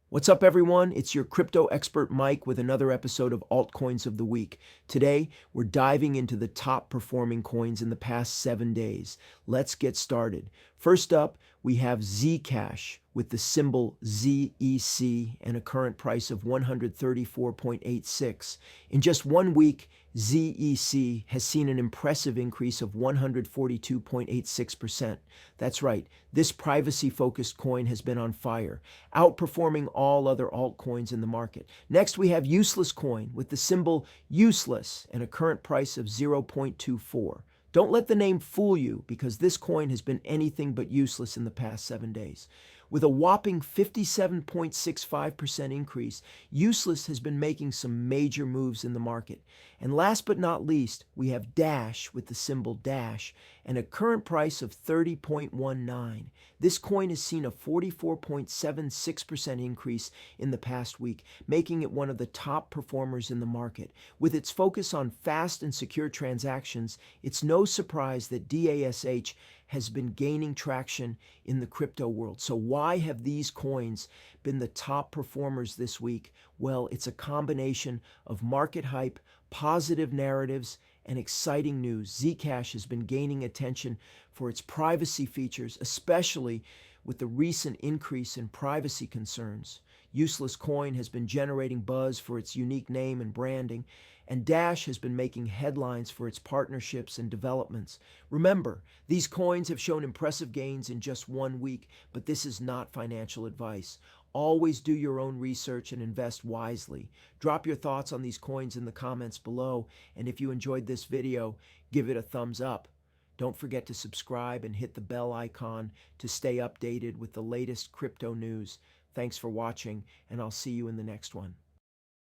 What's up, everyone? It's your crypto expert Mike with another episode of Altcoins of the Week. Today, we're diving into the top performing coins in the past 7 days. Let's get started. First up, we have Zcash with the symbol ZEC and a current price of 134.86. In just 1 week, ZEC has seen an impressive increase of 142.86%. That's right, this privacy-focused coin has been on fire, outperforming all other altcoins in the market. Next, we have Useless Coin with the symbol useless and a current price of 0.24. Don't let the name fool you, because this coin has been anything but useless in the past 7 days. With a whopping 57.65% increase, Useless has been making some major moves in the market. And last but not least, we have Dash with the symbol Dash and a current price of 30.19. This coin has seen a 44.76% increase in the past week, making it one of the top performers in the market. With its focus on fast and secure transactions, it's no surprise that DASH has been gaining traction in the crypto world. So why have these coins been the top performers this week? Well, it's a combination of market hype, positive narratives, and exciting news. Zcash has been gaining attention for its privacy features, especially with the recent increase in privacy concerns. Useless Coin has been generating buzz for its unique name and branding, and Dash has been making headlines for its partnerships and developments. Remember, these coins have shown impressive gains in just 1 week, but this is not financial advice. Always do your own research and invest wisely. Drop your thoughts on these coins in the comments below, and if you enjoyed this video, give it a thumbs up. Don't forget to subscribe and hit the bell icon to stay updated with the latest crypto news. Thanks for watching, and I'll see you in the next one.